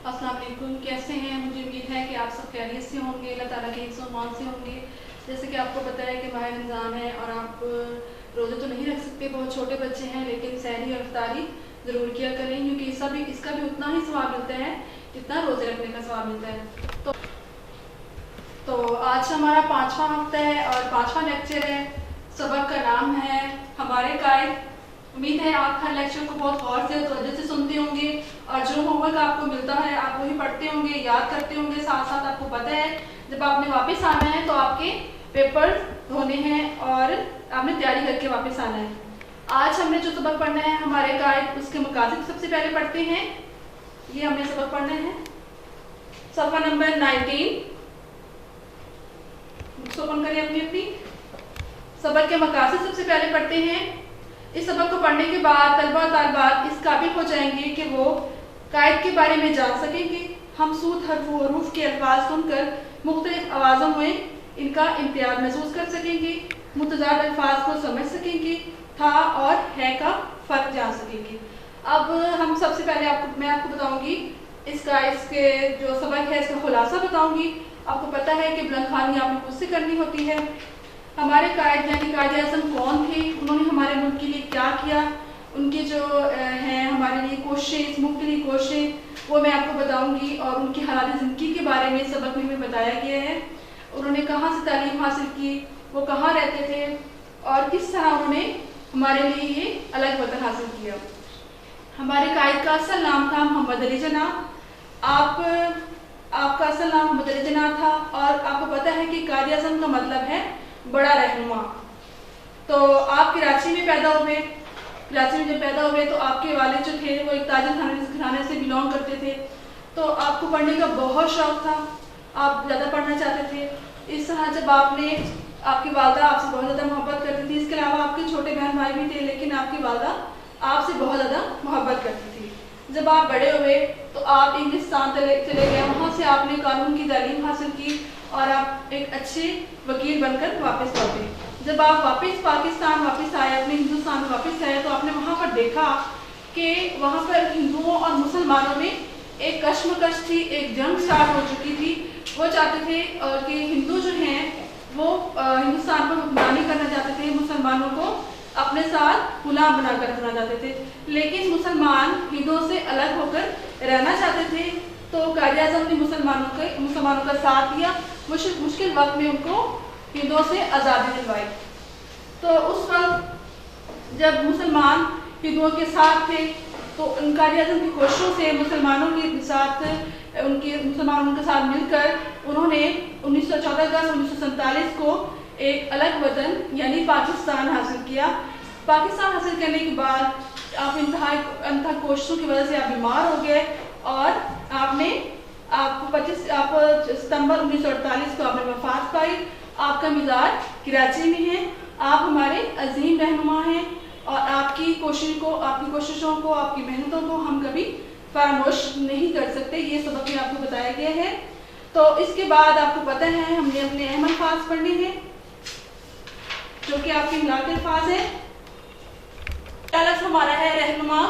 अस्सलाम वालेकुम। कैसे हैं? मुझे उम्मीद है कि आप सब खैरियत से होंगे, अल्लाह ताला के हिफ्ज़-ओ-मान से होंगे। जैसे कि आपको पता है कि माह रमज़ान है और आप रोज़े तो नहीं रख सकते, बहुत छोटे बच्चे हैं, लेकिन सहरी और इफ्तारी ज़रूर किया करें क्योंकि इसका भी उतना ही सवाब मिलता है जितना रोज़े रखने का सवाब मिलता है। तो आज हमारा 5वां हफ्ता है और 5वां लेक्चर है। सबक का नाम है हमारे कायद। उम्मीद है आप हर लेक्चर को बहुत गौर से और तवज्जो से सुनते होंगे और जो होमवर्क आपको मिलता है आप वही पढ़ते होंगे, याद करते होंगे। साथ साथ आपको पता है जब आपने वापस आना है तो आपके पेपर होने हैं और आपने तैयारी करके वापस आना है। आज हमने जो सबक पढ़ना है हमारे कायद, उसके मकासद सबसे पहले पढ़ते हैं। ये हमने सबक पढ़ना है सफ़ा नंबर 19। ओपन करें अपनी सबक के मकासद सबसे पहले पढ़ते हैं। इस सबक को पढ़ने के बाद तलबा और तालिबात इस काबिल हो जाएंगे कि वो कायद के बारे में जान सकेंगे। हम सूद हर्फ व हरूफ के अल्फाज सुनकर मुख्तलिफ आवाज़ों में इनका इम्तियाज महसूस कर सकेंगे, मुतज़ाद अल्फाज को समझ सकेंगे, था और है का फ़र्क जान सकेंगे। अब हम सबसे पहले मैं आपको बताऊंगी इसके जो सबक है इसका खुलासा बताऊंगी। आपको पता है कि बुलंद ख़्वानी आपने खुद से करनी होती है। हमारे कायद यानी कायद आज़म कौन थे, उन्होंने हमारे मुल्क के लिए क्या किया, उनकी जो हैं हमारे लिए कोशिश, मुख्तलिफ कोशिश, वो मैं आपको बताऊंगी। और उनकी हालात ज़िंदगी के बारे में सबक में हमें बताया गया है। उन्होंने कहाँ से तालीम हासिल की, वो कहाँ रहते थे और किस तरह उन्होंने हमारे लिए ये अलग वतन हासिल किया। हमारे कायद का असल नाम था मोहम्मद अली जनाब। आपका असल नाम मोहम्मद अली जनाब था और आपको पता है कि कायद आज़म का मतलब है बड़ा रहनुमा। तो आप कराची में पैदा हुए। कराची में जब पैदा हुए तो आपके वालिद जो थे वो एक ताजिर घराने से बिलोंग करते थे। तो आपको पढ़ने का बहुत शौक़ था, आप ज़्यादा पढ़ना चाहते थे। इस तरह जब आपकी वालदा आपसे बहुत ज़्यादा मोहब्बत करती थी। इसके अलावा आपके छोटे बहन भाई भी थे, लेकिन आपकी वालदा आपसे बहुत ज़्यादा मोहब्बत करती थी। जब आप बड़े हुए तो आप इंग्लिस्तान चले गए, वहाँ से आपने कानून की तालीम हासिल की और आप एक अच्छे वकील बनकर वापस लौटे। जब आप पाकिस्तान वापस आए, अपने हिंदुस्तान में वापस आए, तो आपने वहाँ पर देखा कि वहाँ पर हिंदुओं और मुसलमानों में एक कश्मकश थी, एक जंग स्टार्ट हो चुकी थी। वो चाहते थे कि हिंदू जो हैं वो हिंदुस्तान पर हुक्मरानी करना चाहते थे, मुसलमानों को अपने साथ गुलाम बनाकर रखना चाहते थे। लेकिन मुसलमान हिंदुओं से अलग होकर रहना चाहते थे। तो कायद आज़म ने मुसलमानों का साथ दिया। मुश्किल वक्त में उनको हिंदुओं से आज़ादी दिलवाई। तो उस वक्त जब मुसलमान हिंदुओं के साथ थे तो कायद आज़म की कोशिशों से मुसलमानों के साथ मिलकर उन्होंने 14 अगस्त 1947 को एक अलग वतन यानी पाकिस्तान हासिल किया। पाकिस्तान हासिल करने के बाद आप इंतहा कोशिशों की वजह से आप बीमार हो गए और आप 25 सितंबर 1948 को आपने वफात पाई। आपका मज़ार कराची में है। आप हमारे अजीम रहनुमा हैं और आपकी कोशिशों को, आपकी मेहनतों को हम कभी फरामोश नहीं कर सकते। ये सबक में आपको बताया गया है। तो इसके बाद आपको पता है हमने अपने अहम अल्फाज पढ़ने हैं जो कि आपके मिलाके अल्फाज है। लफ्ज़ हमारा है रहनुमा,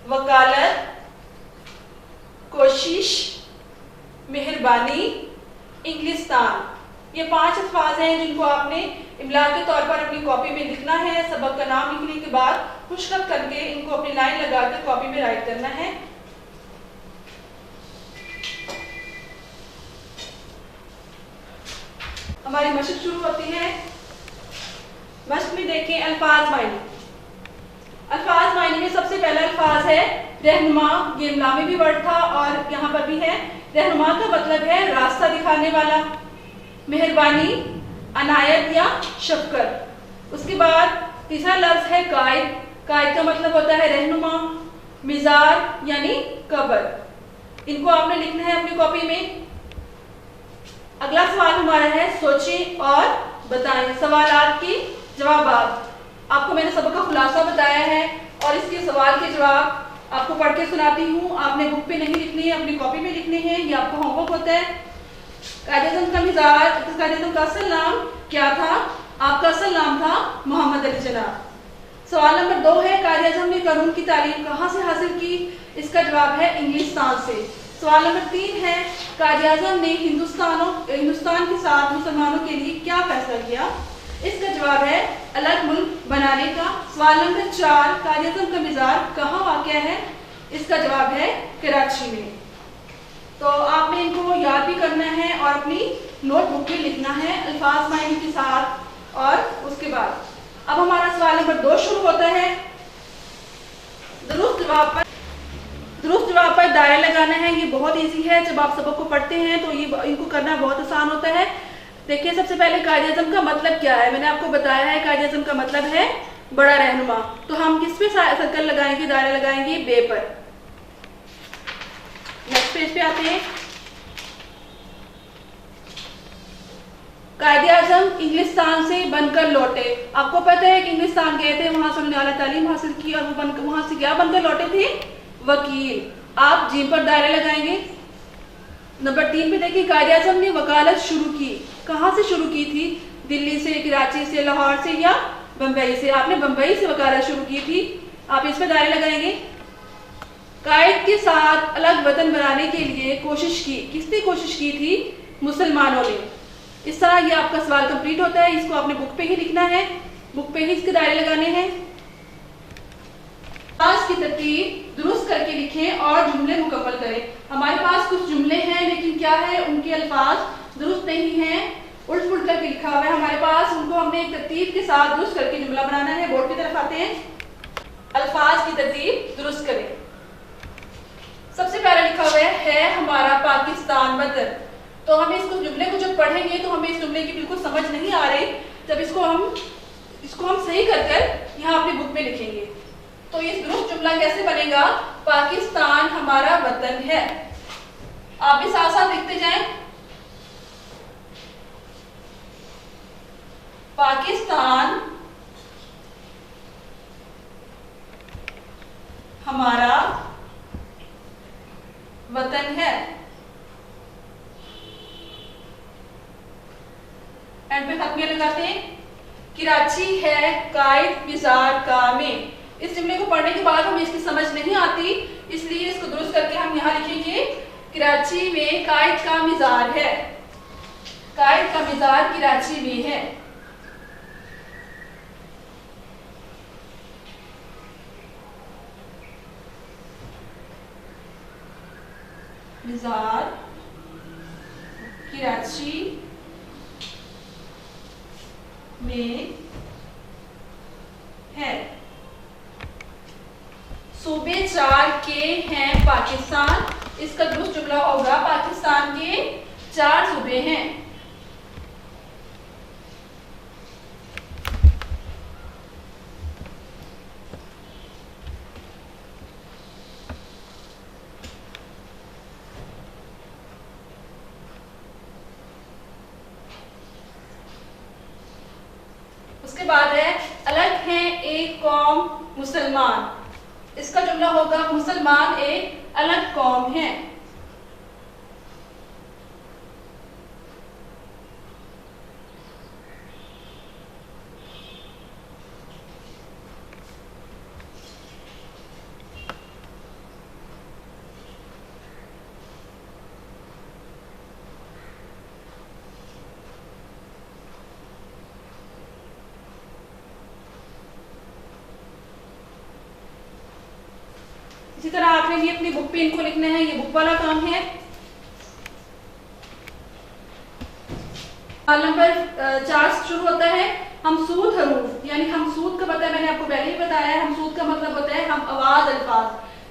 वकालत, कोशिश, मेहरबानी, इंग्लिस्तान। ये 5 अल्फाज हैं जिनको आपने इमला के तौर पर अपनी कॉपी में लिखना है। सबक का नाम लिखने के बाद खुशखत करके इनको अपनी लाइन लगाकर कॉपी में राइट करना है। हमारी मशक शुरू होती है। मशक में देखें अल्फाज मायने। अल्फाज मायने में सबसे पहला अल्फाज है रहनुमा। ये इमला में भी वर्ड था और यहाँ पर भी है। रहनुमा का मतलब है रास्ता दिखाने वाला। मेहरबानी, अनायत या शफकत। उसके बाद तीसरा लफ्ज है कायद। कायद का मतलब होता है रहनुमा। मिजार यानी कब्र। इनको आपने लिखना है अपनी कॉपी में। अगला सवाल हमारा है सोचें और बताएं। सवालात के जवाब। आपको मैंने सबक का खुलासा बताया है और इसके सवाल के जवाब आपको पढ़ के सुनाती हूँ। आपने बुक पे नहीं लिखनी है, अपनी कॉपी में लिखने हैं। ये आपका होमवर्क होता है। कायद आज़म का मिजाज, कायद आज़म का असल नाम क्या था? आपका असल नाम था मोहम्मद अली जनाब। सवाल नंबर 2 है, कायदे आज़म ने कानून की तालीम कहाँ से हासिल की? इसका जवाब है इंग्लिस्तान से। सवाल नंबर 3 है, कायदे आज़म ने हिंदुस्तान के साथ मुसलमानों के लिए क्या फैसला किया? इसका जवाब है अलग मुल्क बनाने का। सवाल नंबर 4, कायदे आज़म का मज़ार कहाँ वाक़या है? इसका जवाब है कराची में। तो आपने इनको याद भी करना है और अपनी नोटबुक में लिखना है अल्फाज मायने के साथ। और उसके बाद अब हमारा सवाल नंबर 2 शुरू होता है। दुरुस्त जवाब पर दायरा लगाना है। ये बहुत इजी है, जब आप सबक को पढ़ते हैं तो ये इनको करना बहुत आसान होता है। देखिए, सबसे पहले कायदे आज़म का मतलब क्या है, मैंने आपको बताया है कायदे आज़म का मतलब है बड़ा रहनुमा। तो हम किस पे सर्कल लगाएंगे, दायरा लगाएंगे? बे पर। नेक्स्ट पेज पे आते हैं। कायदे आज़म इंग्लिस्तान से बनकर लौटे। आपको पता है कि इंग्लिस्तान गए थे, वहां से उन्होंने आला तालीम हासिल की और वो वहां से क्या बनकर लौटे थे? वकील। आप जीम पर दायरा लगाएंगे। नंबर 3 पे देखिए, कायदे आज़म ने वकालत शुरू की। कहाँ से शुरू की थी? दिल्ली से, कराची से, लाहौर से या बम्बई से? आपने बम्बई से वकालत शुरू की थी। आप इस पर दायरा लगाएंगे। कायद के साथ अलग वतन बनाने के लिए कोशिश की। किसने कोशिश की थी? मुसलमानों ने। इस तरह ये आपका सवाल कंप्लीट होता है। इसको आपने बुक पे ही लिखना है, बुक पे ही इसके दायरे लगाने हैं। अल्फाज की तरतीब दुरुस्त करके लिखें और जुमले मुकम्मल करें। हमारे पास कुछ जुमले हैं लेकिन क्या है, उनके अल्फाज दुरुस्त नहीं हैं, उल्ट पुल्ट करके लिखा हुआ है हमारे पास। उनको हमने एक तरतीब के साथ दुरुस्त करके जुमला बनाना है। बोर्ड की तरफ आते हैं। अल्फाज की तरतीब दुरुस्त करें। सबसे पहले लिखा हुआ है हमारा पाकिस्तान वतन। तो हमें इसको जुमले को जब पढ़ेंगे तो हमें इस जुमले की बिल्कुल समझ नहीं आ रही, जब इसको हम सही कर यहाँ अपनी बुक में लिखेंगे। तो ये दुरुस्त जुमला कैसे बनेगा? पाकिस्तान हमारा वतन है। आप भी साथ साथ लिखते जाएं। पाकिस्तान हमारा वतन है। एंड पे खत्म लगाते हैं। कराची है कायद मज़ार का में। इस जुमले को पढ़ने के बाद हमें इसकी समझ नहीं आती, इसलिए इसको दुरुस्त करके हम यहाँ लिखेंगे कराची में कायद का मज़ार है। कायद का मज़ार कराची में है। मज़ार कराची में है। सूबे 4 के हैं पाकिस्तान। इसका दुरुस्त जुमला होगा पाकिस्तान के 4 सूबे हैं। उसके बाद है अलग है एक कौम मुसलमान। इसका जुमला होगा मुसलमान एक अलग कौम है। इसी तरह आपने भी अपनी बुक पे इनको लिखना है, ये बुक वाला काम है। सवाल नंबर 4 शुरू होता है हमसूद हरूफ, यानी हमसूद का पता मैंने आपको पहले ही बताया है। हमसूद का मतलब होता है हम आवाज अल्फाज,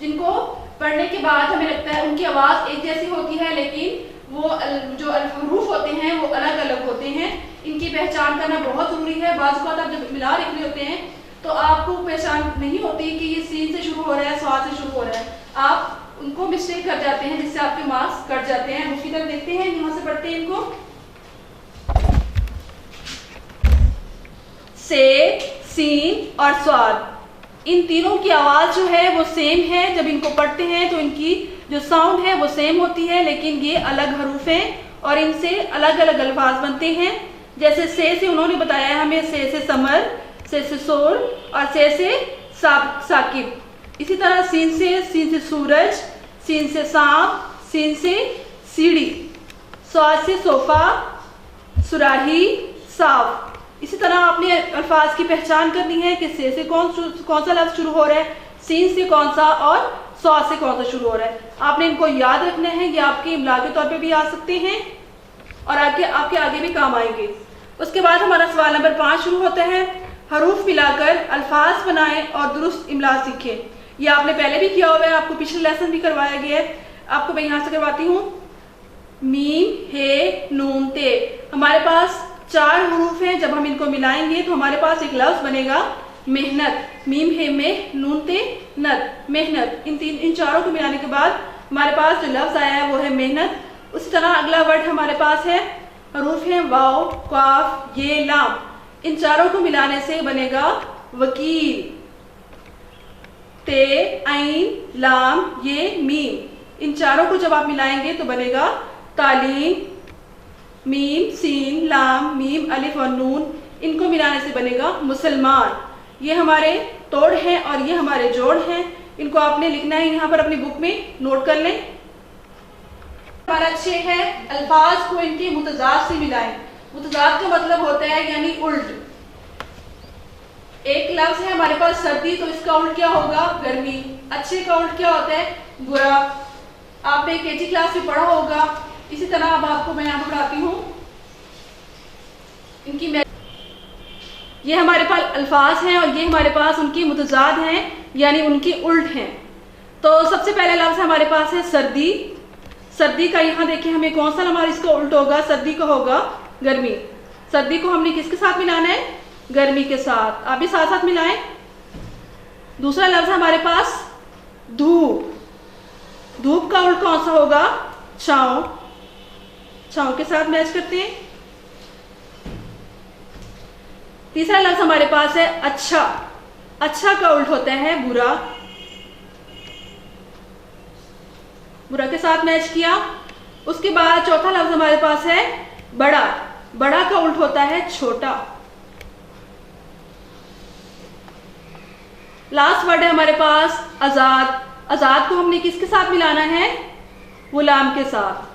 जिनको पढ़ने के बाद हमें लगता है उनकी आवाज एक जैसी होती है, लेकिन वो जो हरूफ होते हैं वो अलग अलग होते हैं। इनकी पहचान करना बहुत जरूरी है। बाज़ वक़्त आप जब मिला लिख रहे होते हैं तो आपको पहचान नहीं होती कि ये सीन से शुरू हो रहा है, स्वाद से शुरू हो रहा है। आप उनको मिस्टेक कर जाते हैं, जिससे आपके मार्क्स कट जाते हैं। उसकी तरफ देखते हैं, यहाँ से पढ़ते हैं इनको। से, सीन और स्वाद, इन तीनों की आवाज़ जो है वो सेम है। जब इनको पढ़ते हैं तो इनकी जो साउंड है वो सेम होती है, लेकिन ये अलग हरूफ हैं और इनसे अलग अलग अल्फाज बनते हैं। जैसे से उन्होंने बताया हमें, से समर, से शोर और से साकिब। इसी तरह सीन से सूरज, सीन से सांप, सीन से सीढ़ी, स्वाद से सोफा, सुराही, साफ। इसी तरह आपने अल्फाज की पहचान करनी है कि से कौन सा लफ्ज शुरू हो रहा है, सीन से कौन सा और स्वाद से कौन सा शुरू हो रहा है। आपने इनको याद रखना है, ये आपके इमला के तौर पे भी आ सकते हैं और आपके आगे भी काम आएंगे। उसके बाद हमारा सवाल नंबर 5 शुरू होता है, हरूफ मिलाकर अल्फाज बनाएं और दुरुस्त इमला सीखें। ये आपने पहले भी किया हुआ है, आपको पिछले लेसन भी करवाया गया है, आपको मैं यहाँ से करवाती हूँ। मीम, हे, नून, ते, हमारे पास 4 हरूफ हैं। जब हम इनको मिलाएंगे तो हमारे पास एक लफ्ज बनेगा मेहनत। मीम, हे, में, नून, ते, नत, मेहनत। इन चारों को मिलाने के बाद हमारे पास जो लफ्ज आया है वो है मेहनत। उसी तरह अगला वर्ड हमारे पास है, हरूफ हैं वाव, काफ, ये, लाम। इन चारों को मिलाने से बनेगा वकील। ते, ऐन, लाम, ये, मीम। इन चारों को जब आप मिलाएंगे तो बनेगा तालीम। मीम, सीन, लाम, मीम, अलिफ और नून, इनको मिलाने से बनेगा मुसलमान। ये हमारे तोड़ हैं और ये हमारे जोड़ हैं। इनको आपने लिखना है यहाँ पर अपनी बुक में, नोट कर लें। हमारा 6 है, अल्फाज को इनके मुतजाद से मिलाएं। मुतजाद का मतलब होता है यानी उल्ट। एक लफ्ज है हमारे पास सर्दी, तो इसका उल्ट क्या होगा, गर्मी। अच्छे का उल्ट क्या होता है, बुरा। आपने केजी क्लास में पढ़ा होगा। इसी तरह अब आपको मैं यहाँ पर पढ़ाती हूँ इनकी। ये हमारे पास अल्फाज हैं और ये हमारे पास उनकी मुतजाद हैं यानी उनकी उल्ट हैं। तो सबसे पहला लफ्ज हमारे पास है सर्दी। सर्दी का यहाँ देखिए हमें कौन सा हमारा इसका उल्ट होगा, सर्दी का होगा गर्मी। सर्दी को हमने किसके साथ मिलाना है, गर्मी के साथ। आप भी साथ साथ मिलाएं। दूसरा लफ्ज हमारे पास धूप। धूप का उल्ट कौन सा होगा, छांव। छांव के साथ मैच करते हैं। तीसरा लफ्ज हमारे पास है अच्छा। अच्छा का उल्ट होता है बुरा। बुरा के साथ मैच किया। उसके बाद चौथा लफ्ज हमारे पास है बड़ा। बड़ा का उल्ट होता है छोटा। लास्ट वर्ड है हमारे पास आजाद। आजाद को हमने किसके साथ मिलाना है, गुलाम के साथ।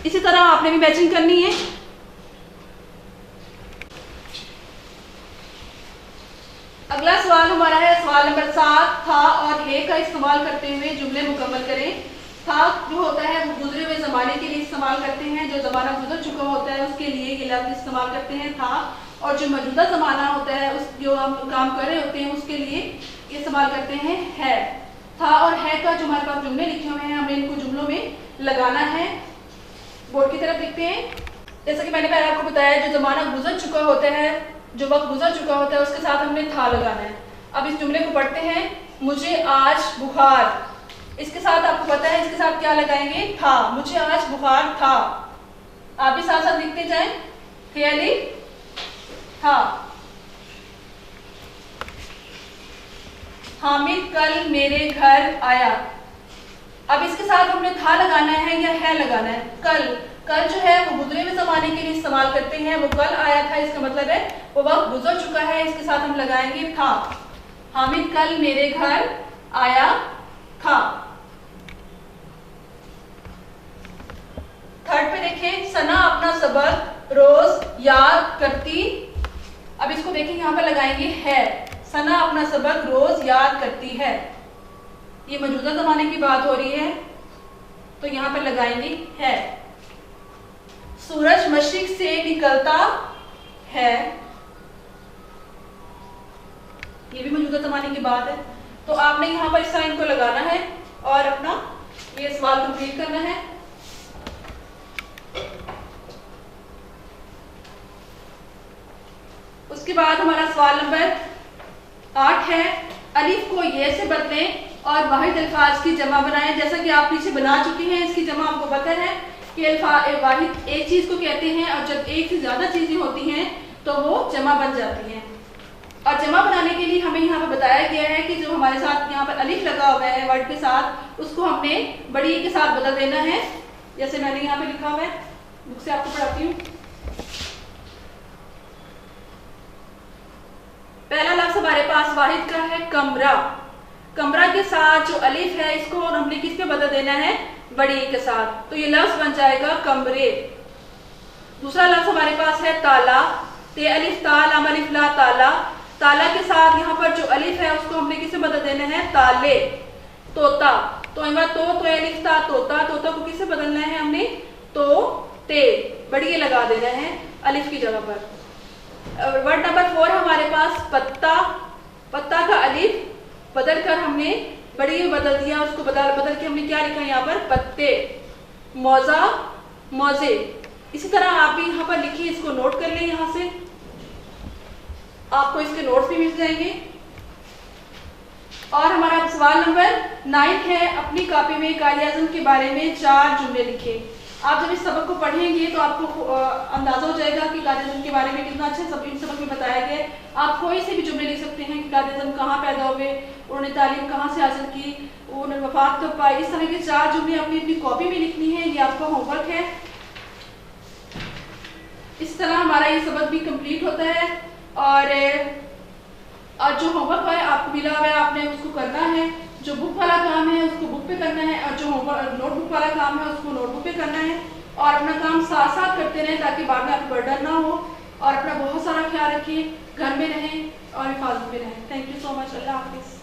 इसी तरह आपने भी मैचिंग करनी है। अगला सवाल हमारा है सवाल नंबर 7। था और हे का इस्तेमाल करते हुए जुमले मुकम्मल करें। था जो होता है वो गुजरे हुए जमाने के लिए इस्तेमाल करते हैं। जो जमाना गुजर चुका होता है उसके लिए ये लफ्ज इस्तेमाल करते हैं था। और जो मौजूदा जमाना होता है उस जो हम काम कर रहे होते हैं उसके लिए इस्तेमाल करते हैं है। था और है का जो हमारे पास जुमले लिखे हुए हैं हमें इनको जुमलों में लगाना है। बोर्ड की तरफ लिखते हैं। जैसा कि मैंने पहले आपको बताया, जो जमाना गुजर चुका होता है, जो वक्त गुजर चुका होता है उसके साथ हमने था लगाना है। अब इस जुमले को पढ़ते हैं। मुझे आज बुखार। इसके साथ आपको पता है इसके साथ क्या लगाएंगे, था। मुझे आज बुखार था। आप भी साथ साथ लिखते जाएं। क्लियरली था। हामिद कल मेरे घर आया। अब इसके साथ हमने था लगाना है या है लगाना है। कल, कल जो है वो गुजरे हुए जमाने के लिए इस्तेमाल करते हैं। वो कल आया था, इसका मतलब है वो वक्त गुजर चुका है। इसके साथ हम लगाएंगे था। हामिद कल मेरे घर आया था। थर्ड पे देखें, सना अपना सबक रोज याद करती। अब इसको देखें यहाँ पर लगाएंगे है। सना अपना सबक रोज याद करती है। ये मौजूदा जमाने की बात हो रही है तो यहाँ पर लगाएंगे है। सूरज मशरिक से निकलता है। ये भी मौजूदा जमाने की बात है तो आपने यहाँ पर इस साइन को लगाना है और अपना ये सवाल कंप्लीट करना है। उसके बाद हमारा सवाल नंबर 8 है। अलिफ को ये से बदलें और वाहिद अल्फाज की जमा बनाएं। जैसा कि आप पीछे बना चुके हैं, इसकी जमा आपको पता है कि वाहिद एक चीज को कहते हैं और जब एक से ज्यादा चीजें होती हैं तो वो जमा बन जाती हैं। और जमा बनाने के लिए हमें यहाँ पर बताया गया है कि जो हमारे साथ यहाँ पर अलिफ लगा हुआ है वर्ड के साथ, उसको हमने बड़ी के साथ बदल देना है। जैसे मैंने यहाँ पे लिखा हुआ है, बुक से आपको पढ़ाती हूँ। पहला लफ्ज हमारे पास वाहिद का है कमरा। कमरा के साथ जो अलिफ है इसको हमने किस पे बदल देना है, बड़ी ए के साथ, तो ये लफ्ज बन जाएगा कमरे। दूसरा लफ्ज हमारे पास है ताला। ते अलिफ ता लाम अलिफ ला ताला। ताला के साथ यहाँ पर जो अलिफ है उसको हमने किससे बदल देना है, ताले। तोता, तो अलिफ ता तोता, तोता को किससे बदलना है हमने, तो ते बड़ी ए लगा देना है अलिफ की जगह पर। वर्ड नंबर 4 हमारे पास पत्ता। पत्ता का अलिफ बदल कर हमने बड़ी ए बदल दिया, उसको बदल के हमने क्या लिखा यहाँ पर, पत्ते। मौजा, मौजे। इसी तरह आप भी यहाँ पर लिखिए, इसको नोट कर लें, यहाँ से आपको इसके नोट्स भी मिल जाएंगे। और हमारा सवाल नंबर 9 है, अपनी कॉपी में कायदे-ए-आज़म के बारे में 4 जुमले लिखें। आप जब इस सबक को पढ़ेंगे तो आपको अंदाजा हो जाएगा कि कायदे-ए-आज़म के बारे में कितना अच्छा सबक में बताया गया है। आप कोई से भी जुमले लिख सकते हैं कि कायदे-ए-आज़म कहाँ पैदा हुए, उन्होंने तालीम कहाँ से हासिल की, उन्होंने वफात कब पाई। इस तरह के 4 जुमले अपनी कॉपी में लिखनी है, ये आपका होमवर्क है। इस तरह हमारा ये सबक भी कंप्लीट होता है। और जो होमवर्क है आपको मिला हुआ है, आपने उसको करना है। जो बुक वाला काम है उसको बुक पे करना है, और जो होमवर्क नोटबुक वाला काम है उसको नोटबुक पे करना है। और अपना काम साथ साथ करते रहें ताकि बाद में आपको बर्डन ना हो। और अपना बहुत सारा ख्याल रखिए, घर में रहें और हिफाजत में रहें। Thank you so much. Allah हाफिज़।